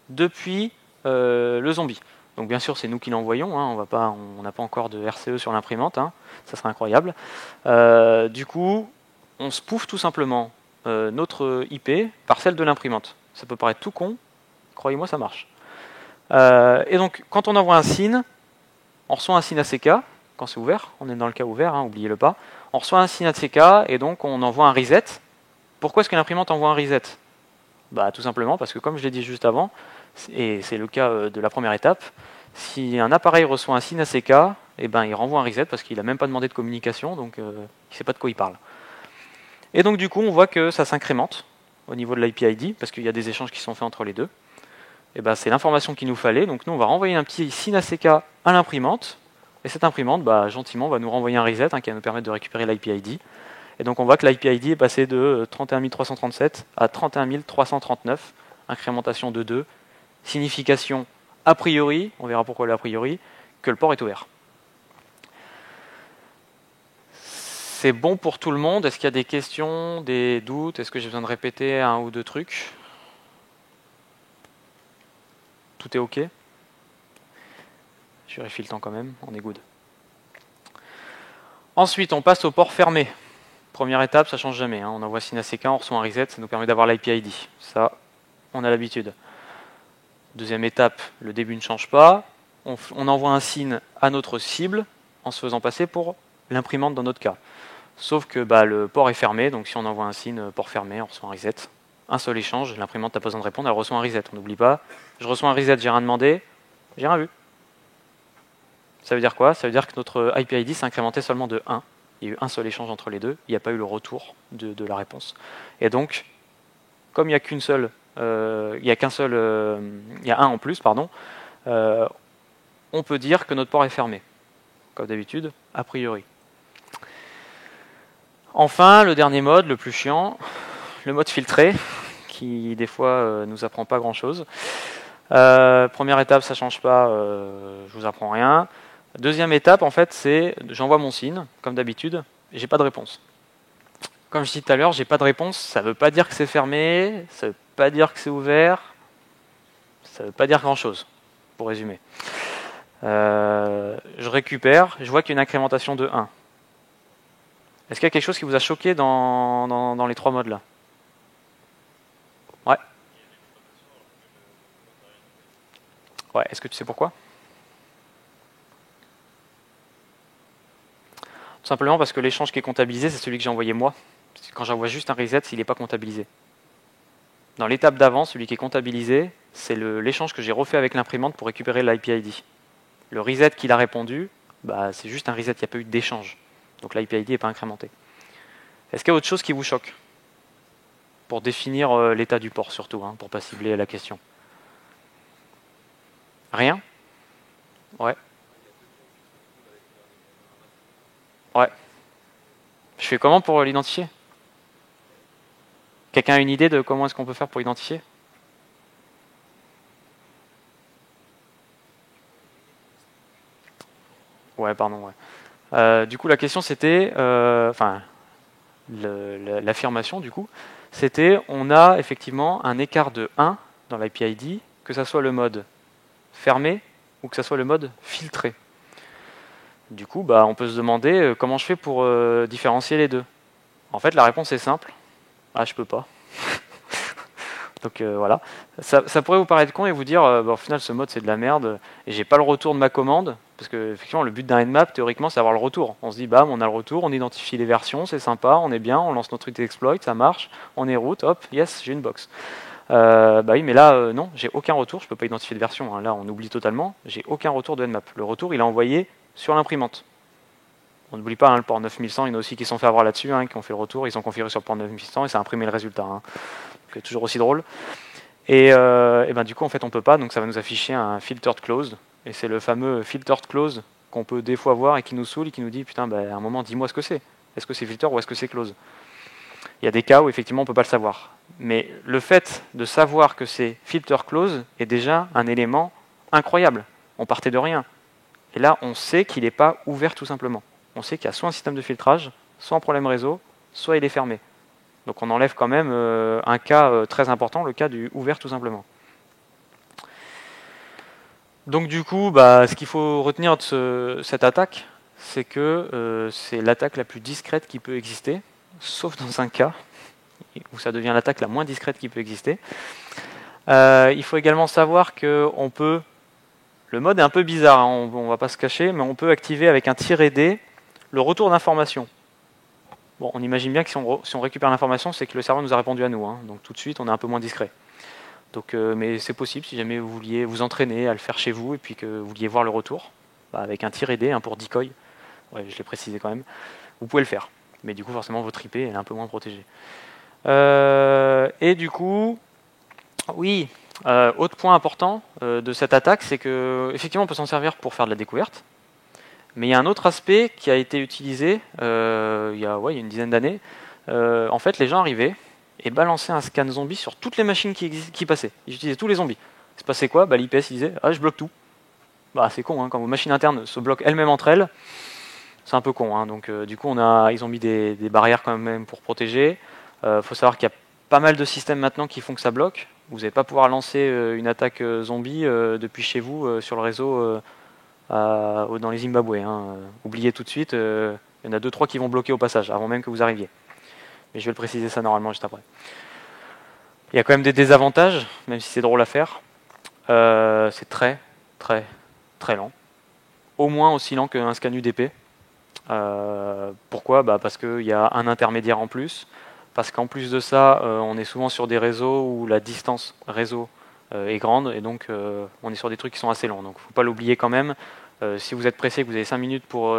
depuis le zombie. Donc bien sûr, c'est nous qui l'envoyons, hein, on n'a pas encore de RCE sur l'imprimante, hein, ça serait incroyable. Du coup, on spoof tout simplement notre IP par celle de l'imprimante. Ça peut paraître tout con, croyez-moi, ça marche. Et donc, quand on envoie un SYN, on reçoit un SYN ACK, quand c'est ouvert, on est dans le cas ouvert, hein, oubliez-le pas. On reçoit un SYN ACK et donc on envoie un reset. Pourquoi est-ce que l'imprimante envoie un reset? Bah, tout simplement parce que, comme je l'ai dit juste avant, et c'est le cas de la première étape, si un appareil reçoit un SYN ACK, eh ben, il renvoie un reset parce qu'il n'a même pas demandé de communication, donc il ne sait pas de quoi il parle. Et donc du coup, on voit que ça s'incrémente au niveau de l'IP ID, parce qu'il y a des échanges qui sont faits entre les deux. Et ben, c'est l'information qu'il nous fallait, donc nous on va renvoyer un petit SYN ACK à l'imprimante, et cette imprimante, bah, gentiment, va nous renvoyer un reset, hein, qui va nous permettre de récupérer l'IP ID. Et donc on voit que l'IP ID est passé de 31 337 à 31 339, incrémentation de 2, signification a priori, on verra pourquoi l'a priori, que le port est ouvert. C'est bon pour tout le monde. Est-ce qu'il y a des questions, des doutes? Est-ce que j'ai besoin de répéter un ou deux trucs? Tout est OK? Je vérifie le temps quand même, on est good. Ensuite, on passe au port fermé. Première étape, ça ne change jamais, hein. On envoie SYN ACK, on reçoit un reset, ça nous permet d'avoir l'IP ID. Ça, on a l'habitude. Deuxième étape, le début ne change pas. On envoie un SYN à notre cible en se faisant passer pour l'imprimante dans notre cas. Sauf que bah, le port est fermé, donc si on envoie un SYN port fermé, on reçoit un reset. Un seul échange, l'imprimante n'a pas besoin de répondre, elle reçoit un reset. On n'oublie pas, je reçois un reset, j'ai rien demandé, j'ai rien vu. Ça veut dire quoi? Ça veut dire que notre IP ID s'est incrémenté seulement de 1. Il y a eu un seul échange entre les deux, il n'y a pas eu le retour de la réponse. Et donc, comme il n'y a qu'une seule, il y a un en plus, pardon, on peut dire que notre port est fermé. Comme d'habitude, a priori. Enfin, le dernier mode, le plus chiant, le mode filtré, qui des fois nous apprend pas grand-chose. Première étape, ça change pas, je vous apprends rien. Deuxième étape, en fait, c'est j'envoie mon SYN, comme d'habitude, et j'ai pas de réponse. Comme je disais tout à l'heure, j'ai pas de réponse, ça veut pas dire que c'est fermé, ça veut pas dire que c'est ouvert, ça veut pas dire grand-chose, pour résumer. Je récupère, je vois qu'il y a une incrémentation de 1. Est-ce qu'il y a quelque chose qui vous a choqué dans les trois modes là? Ouais. Ouais, est-ce que tu sais pourquoi? Tout simplement parce que l'échange qui est comptabilisé, c'est celui que j'ai envoyé moi. Quand j'envoie juste un reset, il n'est pas comptabilisé. Dans l'étape d'avant, celui qui est comptabilisé, c'est l'échange que j'ai refait avec l'imprimante pour récupérer l'IP ID. Le reset qu'il a répondu, bah, c'est juste un reset, il n'y a pas eu d'échange. Donc l'IP ID n'est pas incrémenté. Est-ce qu'il y a autre chose qui vous choque? Pour définir l'état du port surtout, hein, pour ne pas cibler la question. Rien? Ouais. Ouais. Je fais comment pour l'identifier? Quelqu'un a une idée de comment est-ce qu'on peut faire pour identifier? Ouais, pardon, ouais. Du coup, la question c'était, l'affirmation du coup, c'était on a effectivement un écart de 1 dans l'IP ID, que ça soit le mode fermé ou que ça soit le mode filtré. Du coup, bah, on peut se demander comment je fais pour différencier les deux. En fait, la réponse est simple. Ah, je peux pas. Donc voilà. Ça pourrait vous paraître con et vous dire, bah, au final, ce mode c'est de la merde et j'ai pas le retour de ma commande. Parce que effectivement, le but d'un Nmap, théoriquement, c'est avoir le retour. On se dit, bam, on a le retour, on identifie les versions, c'est sympa, on est bien, on lance notre exploit, ça marche, on est route, hop, yes, j'ai une box. Bah oui, mais là, non, j'ai aucun retour, je peux pas identifier de version. Hein. Là, on oublie totalement, j'ai aucun retour de Nmap. Le retour, il est envoyé sur l'imprimante. On n'oublie pas, hein, le port 9100, il y en a aussi qui sont fait avoir là-dessus, hein, qui ont fait le retour, ils ont configuré sur le port 9100 et ça a imprimé le résultat. Hein. C'est toujours aussi drôle. Et ben, du coup, en fait, on peut pas, donc ça va nous afficher un filtered closed. Et c'est le fameux filtered close qu'on peut des fois voir et qui nous saoule et qui nous dit putain, bah, à un moment, dis-moi ce que c'est. Est-ce que c'est filter ou est-ce que c'est close? Il y a des cas où effectivement on ne peut pas le savoir. Mais le fait de savoir que c'est filter close est déjà un élément incroyable. On partait de rien. Et là, on sait qu'il n'est pas ouvert tout simplement. On sait qu'il y a soit un système de filtrage, soit un problème réseau, soit il est fermé. Donc on enlève quand même un cas très important, le cas du ouvert tout simplement. Donc du coup, ce qu'il faut retenir de cette attaque, c'est que c'est l'attaque la plus discrète qui peut exister, sauf dans un cas où ça devient l'attaque la moins discrète qui peut exister. Il faut également savoir que on peut, le mode est un peu bizarre, hein, on ne va pas se cacher, mais on peut activer avec un -D le retour d'information. Bon, on imagine bien que si on récupère l'information, c'est que le serveur nous a répondu à nous, hein, donc tout de suite on est un peu moins discret. Donc, mais c'est possible si jamais vous vouliez vous entraîner à le faire chez vous et puis que vous vouliez voir le retour, avec un -D hein, pour decoy, ouais, je l'ai précisé quand même, vous pouvez le faire. Mais du coup, forcément, votre IP elle est un peu moins protégée. Et du coup, oui, autre point important de cette attaque, c'est que effectivement, on peut s'en servir pour faire de la découverte. Mais il y a un autre aspect qui a été utilisé il y a une dizaine d'années. En fait, les gens arrivaient et balançaient un scan zombie sur toutes les machines qui passaient. Ils utilisaient tous les zombies. Il se passait quoi? L'IPS disait « Ah, je bloque tout ». C'est con, hein, quand vos machines internes se bloquent elles-mêmes entre elles, c'est un peu con. Hein. Donc, du coup, ils ont mis des barrières quand même pour protéger. Faut savoir qu'il y a pas mal de systèmes maintenant qui font que ça bloque. Vous n'allez pas pouvoir lancer une attaque zombie depuis chez vous sur le réseau dans les Zimbabwe. Hein. Oubliez tout de suite, il y en a 2-3 qui vont bloquer au passage, avant même que vous arriviez. Mais je vais le préciser ça normalement juste après. Il y a quand même des désavantages, même si c'est drôle à faire. C'est très, très, très lent. Au moins aussi lent qu'un scan UDP. Pourquoi? Parce qu'il y a un intermédiaire en plus. Parce qu'en plus de ça, on est souvent sur des réseaux où la distance réseau est grande. Et donc, on est sur des trucs qui sont assez longs. Donc, il ne faut pas l'oublier quand même. Si vous êtes pressé, que vous avez 5 minutes pour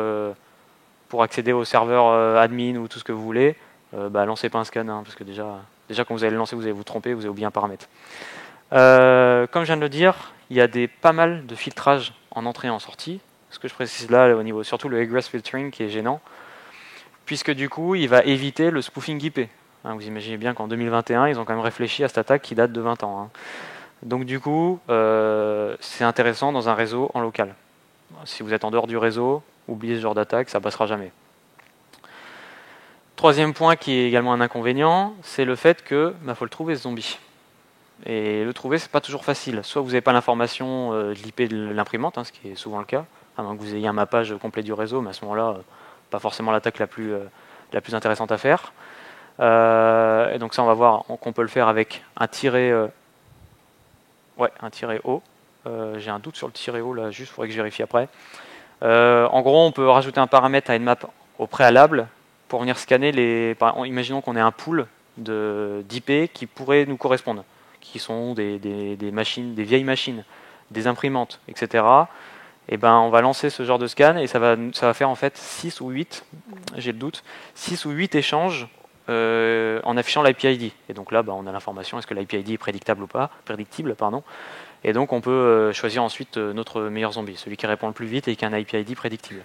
accéder au serveur admin ou tout ce que vous voulez, lancez pas un scan. Hein, parce que déjà, quand vous allez le lancer, vous allez vous tromper, vous allez oublier un paramètre. Comme je viens de le dire, il y a pas mal de filtrage en entrée et en sortie. Ce que je précise là, au niveau, surtout le egress filtering qui est gênant, puisque du coup, il va éviter le spoofing IP. Hein, vous imaginez bien qu'en 2021, ils ont quand même réfléchi à cette attaque qui date de 20 ans. Hein. Donc du coup, c'est intéressant dans un réseau en local. Si vous êtes en dehors du réseau, oubliez ce genre d'attaque, ça passera jamais. Troisième point qui est également un inconvénient, c'est le fait que faut le trouver ce zombie. Et le trouver, c'est pas toujours facile. Soit vous n'avez pas l'information de l'IP de l'imprimante, hein, ce qui est souvent le cas, à moins que vous ayez un mappage complet du réseau, mais à ce moment-là, pas forcément l'attaque la plus intéressante à faire. Et donc ça, on va voir qu'on peut le faire avec un -O. J'ai un doute sur le -O là, juste, il faudrait que je vérifie après. En gros, on peut rajouter un paramètre à Nmap au préalable pour venir scanner imaginons qu'on ait un pool d'IP qui pourrait nous correspondre, qui sont des machines, des vieilles machines, des imprimantes, etc. Et on va lancer ce genre de scan et ça va faire en fait 6 ou 8, j'ai le doute, 6 ou 8 échanges en affichant l'IP ID. Et donc là, on a l'information, est-ce que l'IP ID est prédictible, pardon. Et donc on peut choisir ensuite notre meilleur zombie, celui qui répond le plus vite et qui a un IP ID prédictible.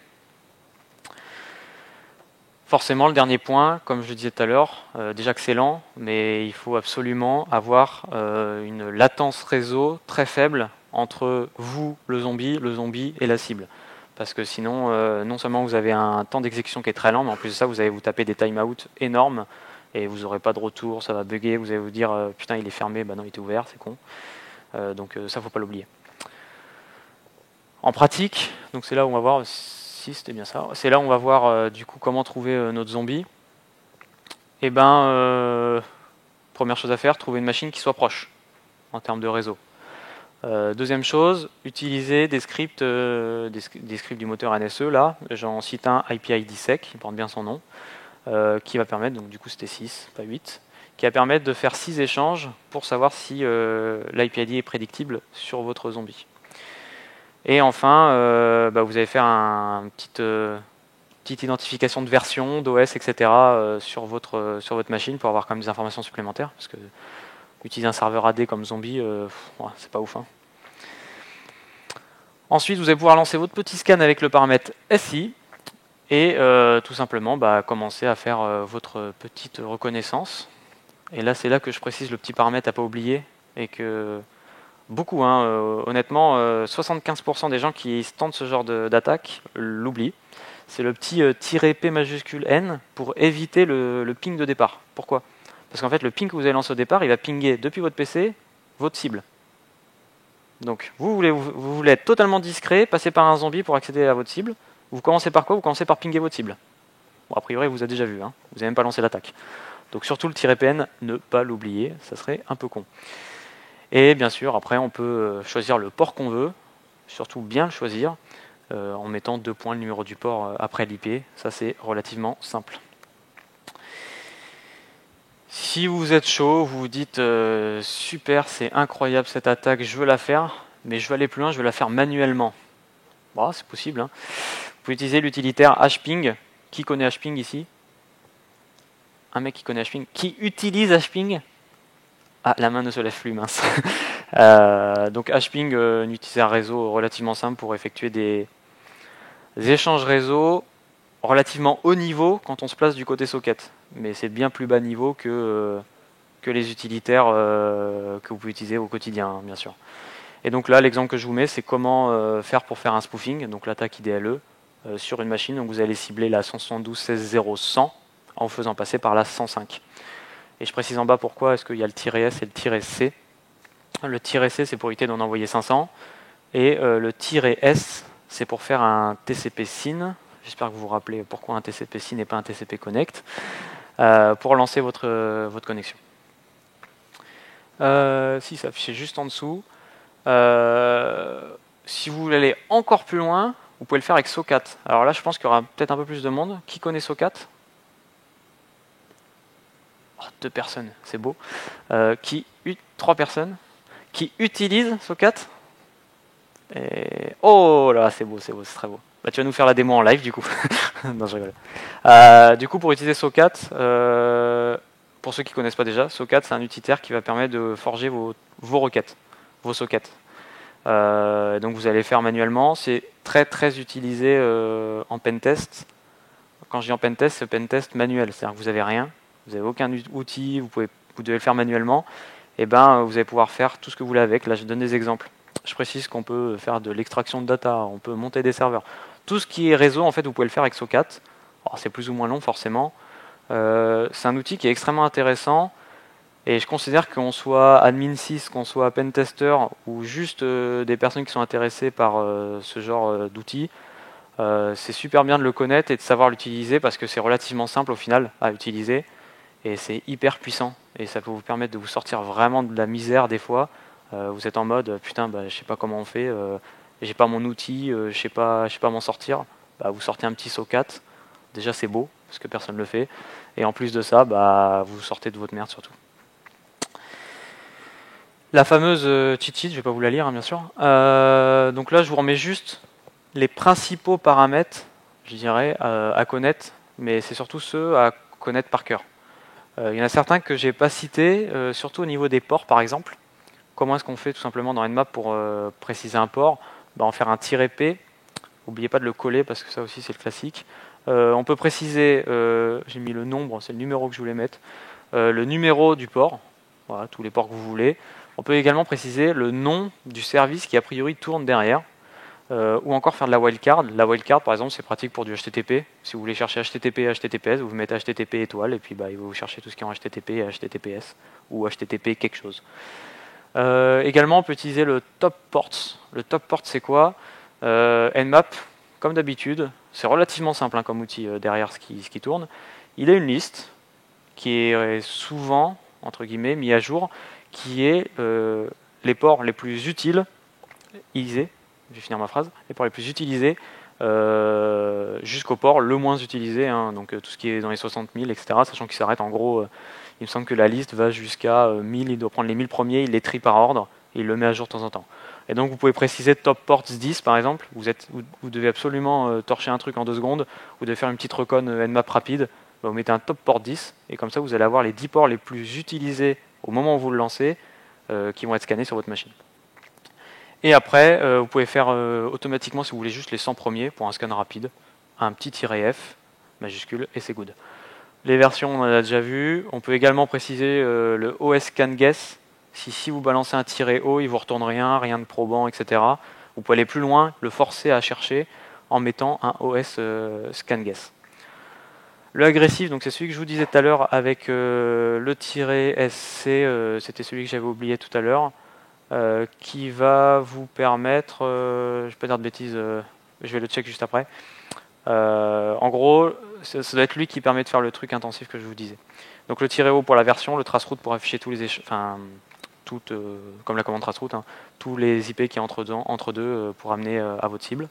Forcément, le dernier point, comme je le disais tout à l'heure, déjà que c'est lent, mais il faut absolument avoir une latence réseau très faible entre vous, le zombie et la cible. Parce que sinon, non seulement vous avez un temps d'exécution qui est très lent, mais en plus de ça, vous allez vous taper des timeouts énormes et vous n'aurez pas de retour, ça va bugger, vous allez vous dire putain, il est fermé, non, il était ouvert, c'est con. Donc ça, faut pas l'oublier. En pratique, donc c'est là où on va voir si c'était bien ça. C'est là où on va voir du coup comment trouver notre zombie. Et première chose à faire, trouver une machine qui soit proche en termes de réseau. Deuxième chose, utiliser des scripts du moteur NSE. Là, j'en cite un IPID-sec, il porte bien son nom, qui va permettre, donc du coup c'était 6, pas 8, qui va permettre de faire 6 échanges pour savoir si l'IPID est prédictible sur votre zombie. Et enfin, vous allez faire une petite identification de version, d'OS, etc. Sur votre machine pour avoir quand même des informations supplémentaires, parce que utiliser un serveur AD comme zombie, c'est pas ouf. Hein. Ensuite, vous allez pouvoir lancer votre petit scan avec le paramètre SI et tout simplement commencer à faire votre petite reconnaissance. Et là, c'est là que je précise le petit paramètre à ne pas oublier et que beaucoup, honnêtement, 75% des gens qui tentent ce genre d'attaque l'oublient. C'est le petit "-p majuscule n" pour éviter le ping de départ. Pourquoi? Parce qu'en fait, le ping que vous avez lancé au départ, il va pinguer depuis votre PC votre cible. Donc, vous voulez être totalement discret, passer par un zombie pour accéder à votre cible. Vous commencez par quoi? Vous commencez par pinguer votre cible. Bon, a priori, vous avez déjà vu, vous n'avez même pas lancé l'attaque. Donc surtout le "-pn", ne pas l'oublier, ça serait un peu con. Et bien sûr, après, on peut choisir le port qu'on veut, surtout bien le choisir, en mettant 2 points le numéro du port après l'IP. Ça, c'est relativement simple. Si vous êtes chaud, vous vous dites super, c'est incroyable cette attaque, je veux la faire, mais je veux aller plus loin, je veux la faire manuellement. Bon, c'est possible. Vous pouvez utiliser l'utilitaire hping. Qui connaît hping ici? Un mec qui connaît hping? Qui utilise hping? Ah, la main ne se lève plus, mince. Donc hping, un utilitaire réseau relativement simple pour effectuer des échanges réseau relativement haut niveau quand on se place du côté socket. Mais c'est bien plus bas niveau que les utilitaires que vous pouvez utiliser au quotidien, bien sûr. Et donc là, l'exemple que je vous mets, c'est comment faire pour faire un spoofing, donc l'attaque IDLE, sur une machine. Donc vous allez cibler la 172.16.0.100 en vous faisant passer par la 105. Et je précise en bas pourquoi est-ce qu'il y a le "-S" et le "-C". Le "-C", c'est pour éviter d'en envoyer 500. Et le "-S", c'est pour faire un TCP SYN. J'espère que vous vous rappelez pourquoi un TCP SYN et pas un TCP Connect. Pour lancer votre connexion. Si, ça affiche juste en dessous. Si vous voulez aller encore plus loin, vous pouvez le faire avec SOCAT. Alors là, je pense qu'il y aura peut-être un peu plus de monde. Qui connaît SOCAT? 2 personnes, c'est beau. 3 personnes qui utilisent SOCAT. Et... oh là, c'est beau, c'est très beau. Tu vas nous faire la démo en live du coup. Non, je rigole. Du coup, pour utiliser SOCAT, pour ceux qui ne connaissent pas déjà, SOCAT, c'est un utilitaire qui va permettre de forger vos requêtes, vos sockets. Donc vous allez faire manuellement. C'est très utilisé en pentest. Quand je dis en pentest, c'est pentest manuel, c'est-à-dire que vous n'avez rien, vous n'avez aucun outil, vous devez le faire manuellement. Et vous allez pouvoir faire tout ce que vous voulez avec. Là, je donne des exemples. Je précise qu'on peut faire de l'extraction de data, on peut monter des serveurs. Tout ce qui est réseau, en fait, vous pouvez le faire avec SOCAT. C'est plus ou moins long, forcément. C'est un outil qui est extrêmement intéressant. Et je considère qu'on soit admin 6, qu'on soit pentester ou juste des personnes qui sont intéressées par ce genre d'outils, c'est super bien de le connaître et de savoir l'utiliser parce que c'est relativement simple au final à utiliser et c'est hyper puissant et ça peut vous permettre de vous sortir vraiment de la misère des fois. Vous êtes en mode putain, je sais pas comment on fait, j'ai pas mon outil, je sais pas m'en sortir. Vous sortez un petit SOCAT, déjà c'est beau parce que personne ne le fait et en plus de ça, vous sortez de votre merde surtout. La fameuse cheat sheet, je vais pas vous la lire bien sûr. Donc là je vous remets juste les principaux paramètres, je dirais, à connaître, mais c'est surtout ceux à connaître par cœur. Il y en a certains que j'ai pas cités, surtout au niveau des ports par exemple. Comment est-ce qu'on fait tout simplement dans Nmap pour préciser un port? En faire un "-p". N'oubliez pas de le coller parce que ça aussi c'est le classique. On peut préciser, j'ai mis le nombre, c'est le numéro que je voulais mettre, le numéro du port, voilà, tous les ports que vous voulez. On peut également préciser le nom du service qui a priori tourne derrière, ou encore faire de la wildcard. La wildcard par exemple c'est pratique pour du HTTP. Si vous voulez chercher HTTP et HTTPS, vous mettez HTTP étoile et puis il va vous chercher tout ce qui est en HTTP et HTTPS ou HTTP quelque chose. Également on peut utiliser le top ports. Le top port c'est quoi? Nmap, comme d'habitude, c'est relativement simple comme outil derrière ce qui tourne. Il a une liste qui est souvent, entre guillemets, mis à jour, qui est les ports les plus utilisés, je vais finir ma phrase, les ports les plus utilisés jusqu'au port le moins utilisé, donc tout ce qui est dans les 60 000, etc., sachant qu'il s'arrête en gros, il me semble que la liste va jusqu'à 1000, il doit prendre les 1000 premiers, il les trie par ordre, et il le met à jour de temps en temps. Et donc vous pouvez préciser top ports 10 par exemple, vous devez absolument torcher un truc en 2 secondes, vous devez faire une petite recon Nmap rapide, vous mettez un top port 10, et comme ça vous allez avoir les 10 ports les plus utilisés au moment où vous le lancez, qui vont être scannés sur votre machine. Et après, vous pouvez faire automatiquement, si vous voulez juste les 100 premiers pour un scan rapide, un petit "-f", majuscule, et c'est good. Les versions, on en a déjà vu. On peut également préciser le OS scan guess. Si vous balancez un "-o", il vous retourne rien de probant, etc. Vous pouvez aller plus loin, le forcer à chercher en mettant un OS scan guess. Le agressif, donc c'est celui que je vous disais tout à l'heure avec le "-sc", c'était celui que j'avais oublié tout à l'heure, qui va vous permettre, je ne vais pas dire de bêtises, je vais le check juste après. En gros, ça doit être lui qui permet de faire le truc intensif que je vous disais. Donc le "-o" pour la version, le traceroute pour afficher tous les comme la commande traceroute, hein, tous les IP qui entrent entre deux pour amener à votre cible.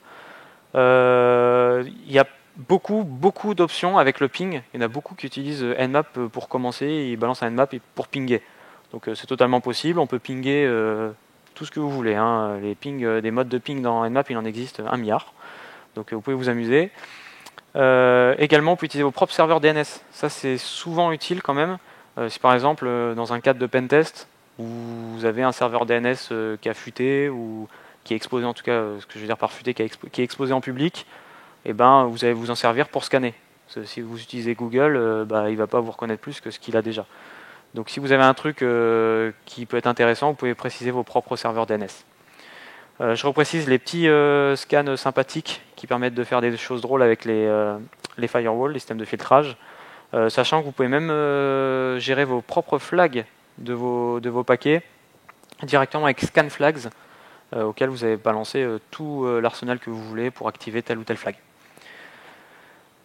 Il y a beaucoup d'options avec le ping. Il y en a beaucoup qui utilisent Nmap pour commencer. Ils balancent un Nmap pour pinguer. Donc c'est totalement possible. On peut pinguer tout ce que vous voulez. Hein. Les pings, des modes de ping dans Nmap, il en existe 1 milliard. Donc vous pouvez vous amuser. Également, on peut utiliser vos propres serveurs DNS. Ça, c'est souvent utile quand même. Si par exemple, dans un cadre de pentest, vous avez un serveur DNS qui a fuité ou qui est exposé, en tout cas, ce que je veux dire par fuité, qui est exposé en public, et ben, vous allez vous en servir pour scanner. Parce que si vous utilisez Google, il ne va pas vous reconnaître plus que ce qu'il a déjà. Donc si vous avez un truc qui peut être intéressant, vous pouvez préciser vos propres serveurs DNS. Je reprécise les petits scans sympathiques qui permettent de faire des choses drôles avec les firewalls, les systèmes de filtrage. Sachant que vous pouvez même gérer vos propres flags de vos paquets directement avec scan flags, auquel vous avez balancé tout l'arsenal que vous voulez pour activer tel ou tel flag.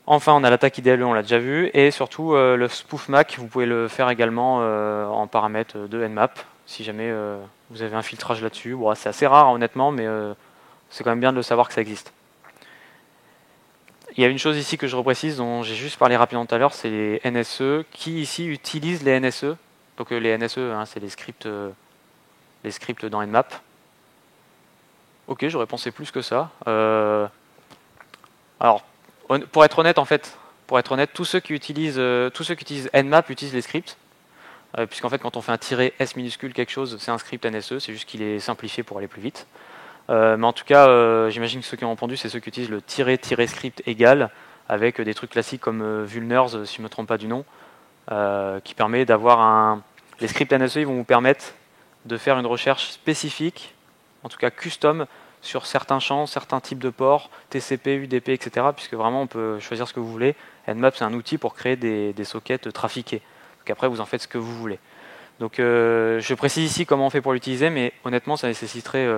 Enfin, on a l'attaque IDLE, on l'a déjà vu, et surtout le spoof MAC, vous pouvez le faire également en paramètres de Nmap, si jamais vous avez un filtrage là-dessus. Bon, c'est assez rare honnêtement, mais c'est quand même bien de le savoir que ça existe. Il y a une chose ici que je reprécise, dont j'ai juste parlé rapidement tout à l'heure, c'est les NSE. Qui ici utilise les NSE? Donc les NSE, hein, c'est les scripts dans Nmap. Ok, j'aurais pensé plus que ça. Alors, pour être honnête, tous ceux qui utilisent Nmap utilisent les scripts. Puisqu'en fait, quand on fait un "-s" minuscule quelque chose, c'est un script NSE, c'est juste qu'il est simplifié pour aller plus vite. Mais en tout cas, j'imagine que ceux qui ont répondu, c'est ceux qui utilisent le "-script égal, avec des trucs classiques comme vulners, si je ne me trompe pas du nom, qui permet d'avoir un... Les scripts NSE, ils vont vous permettre de faire une recherche spécifique, en tout cas custom, sur certains champs, certains types de ports, TCP, UDP, etc. Puisque vraiment, on peut choisir ce que vous voulez. Nmap, c'est un outil pour créer des sockets trafiqués. Donc après, vous en faites ce que vous voulez. Donc je précise ici comment on fait pour l'utiliser, mais honnêtement, ça nécessiterait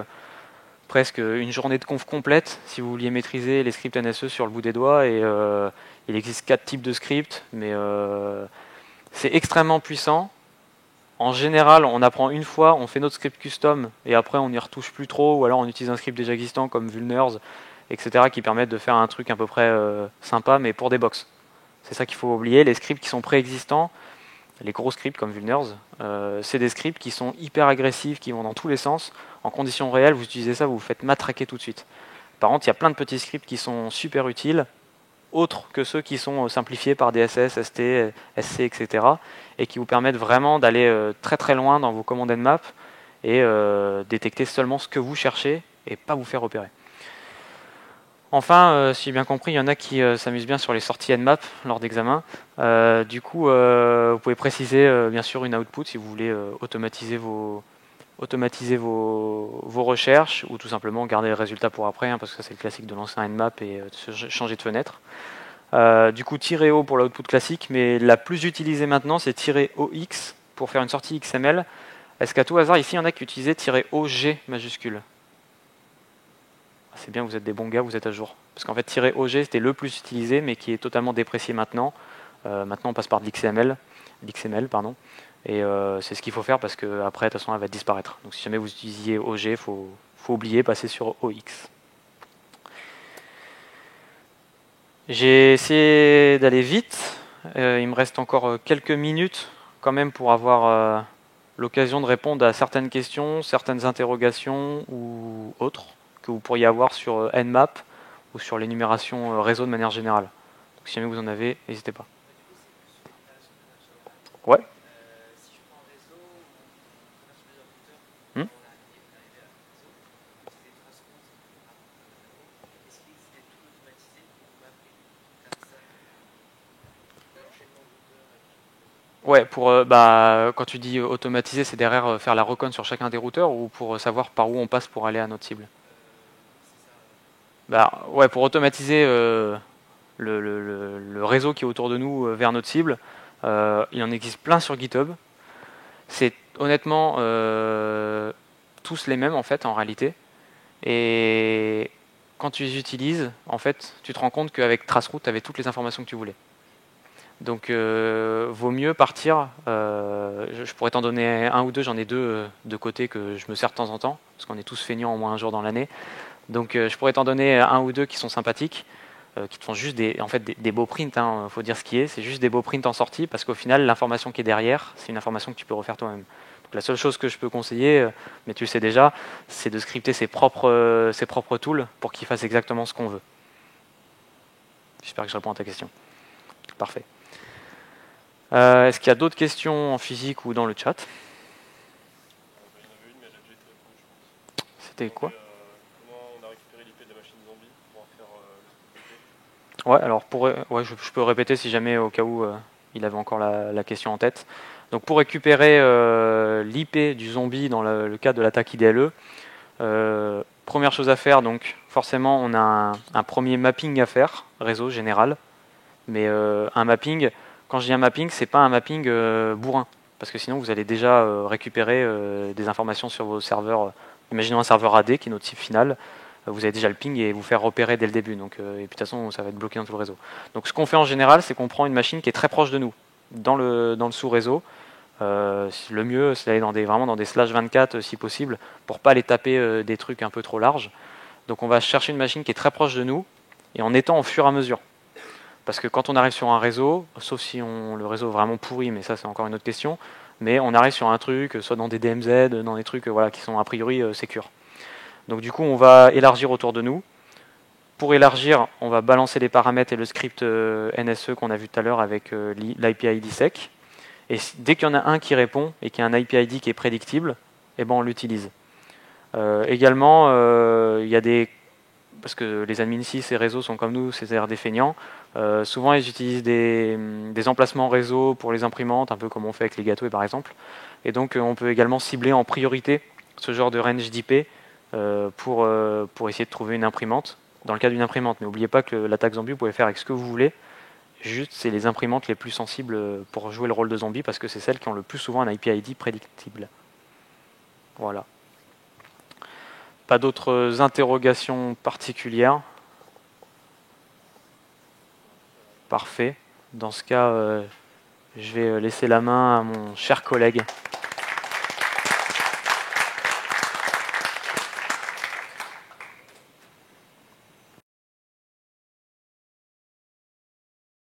presque une journée de conf complète si vous vouliez maîtriser les scripts NSE sur le bout des doigts. Et il existe 4 types de scripts, mais c'est extrêmement puissant. En général, on apprend une fois, on fait notre script custom, et après on n'y retouche plus trop, ou alors on utilise un script déjà existant comme vulners, etc., qui permettent de faire un truc à peu près sympa, mais pour des box. C'est ça qu'il faut oublier. Les scripts qui sont préexistants, les gros scripts comme vulners, c'est des scripts qui sont hyper agressifs, qui vont dans tous les sens. En conditions réelles, vous utilisez ça, vous vous faites matraquer tout de suite. Par contre, il y a plein de petits scripts qui sont super utiles, autres que ceux qui sont simplifiés par DSS, ST, SC, etc. et qui vous permettent vraiment d'aller très très loin dans vos commandes Nmap et détecter seulement ce que vous cherchez et pas vous faire repérer. Enfin, si j'ai bien compris, il y en a qui s'amusent bien sur les sorties Nmap lors d'examen. Du coup, vous pouvez préciser bien sûr une output si vous voulez automatiser vos recherches ou tout simplement garder les résultats pour après, hein, parce que ça c'est le classique de lancer un Nmap et de changer de fenêtre. Du coup, "-o" pour l'output classique, mais la plus utilisée maintenant c'est "-ox" pour faire une sortie XML. Est-ce qu'à tout hasard ici il y en a qui utilisaient "-og" majuscule? C'est bien, vous êtes des bons gars, vous êtes à jour. Parce qu'en fait, "-og" c'était le plus utilisé, mais qui est totalement déprécié maintenant. Maintenant, on passe par de l'XML, pardon. Et c'est ce qu'il faut faire parce qu'après, de toute façon, elle va disparaître. Donc si jamais vous utilisiez "og", il faut oublier, passer sur "ox". J'ai essayé d'aller vite. Il me reste encore quelques minutes quand même pour avoir l'occasion de répondre à certaines questions, certaines interrogations ou autres que vous pourriez avoir sur Nmap ou sur l'énumération réseau de manière générale. Donc, si jamais vous en avez, n'hésitez pas. Ouais. Hmm. Ouais, quand tu dis automatiser, c'est derrière faire la recon sur chacun des routeurs ou pour savoir par où on passe pour aller à notre cible? Bah ouais, pour automatiser le réseau qui est autour de nous vers notre cible, il en existe plein sur GitHub. C'est honnêtement tous les mêmes en fait en réalité. Et quand tu les utilises, en fait, tu te rends compte qu'avec Traceroute, tu avais toutes les informations que tu voulais. Donc, vaut mieux partir. Je pourrais t'en donner un ou deux, j'en ai deux de côté que je me sers de temps en temps, parce qu'on est tous feignants au moins un jour dans l'année. Donc, je pourrais t'en donner un ou deux qui sont sympathiques, qui te font juste des beaux prints. Hein, faut dire ce qui est, c'est juste des beaux prints en sortie, parce qu'au final, l'information qui est derrière, c'est une information que tu peux refaire toi-même. Donc, la seule chose que je peux conseiller, mais tu le sais déjà, c'est de scripter ses propres tools pour qu'ils fassent exactement ce qu'on veut. J'espère que je réponds à ta question. Parfait. Est-ce qu'il y a d'autres questions en physique ou dans le chat? J'en avais une, mais elle a déjà été répondue, je pense. C'était quoi? Comment on a récupéré l'IP de la machine zombie pour en faire le script? Ouais, alors je peux répéter si jamais au cas où il avait encore la question en tête. Donc pour récupérer l'IP du zombie dans le cas de l'attaque IDLE, première chose à faire, donc forcément on a un premier mapping à faire, réseau général. Mais un mapping, quand je dis un mapping, c'est pas un mapping bourrin. Parce que sinon vous allez déjà récupérer des informations sur vos serveurs. Imaginons un serveur AD qui est notre cible finale. Vous avez déjà le ping et vous faire repérer dès le début. Donc, et puis de toute façon, ça va être bloqué dans tout le réseau. Donc ce qu'on fait en général, c'est qu'on prend une machine qui est très proche de nous, dans le sous-réseau. Le mieux, c'est d'aller vraiment dans des slash 24 si possible, pour pas aller taper des trucs un peu trop larges. Donc on va chercher une machine qui est très proche de nous, et en étant au fur et à mesure. Parce que quand on arrive sur un réseau, sauf si le réseau est vraiment pourri, mais ça c'est encore une autre question, mais on arrive sur un truc, soit dans des DMZ, dans des trucs voilà, qui sont a priori sécures. Donc du coup on va élargir autour de nous. Pour élargir, on va balancer les paramètres et le script NSE qu'on a vu tout à l'heure avec l'IPID sec. Et dès qu'il y en a un qui répond et qu'il y a un IPID qui est prédictible, eh ben on l'utilise. Également, il y a parce que les admins ici, ces réseaux sont comme nous, c'est-à-dire des feignants. Souvent, ils utilisent des emplacements réseau pour les imprimantes, un peu comme on fait avec les gâteaux par exemple. Et donc, on peut également cibler en priorité ce genre de range d'IP pour essayer de trouver une imprimante, dans le cas d'une imprimante. Mais n'oubliez pas que l'attaque zombie, vous pouvez faire avec ce que vous voulez. Juste, c'est les imprimantes les plus sensibles pour jouer le rôle de zombie, parce que c'est celles qui ont le plus souvent un IPID prédictible. Voilà. Pas d'autres interrogations particulières? Parfait. Dans ce cas, je vais laisser la main à mon cher collègue.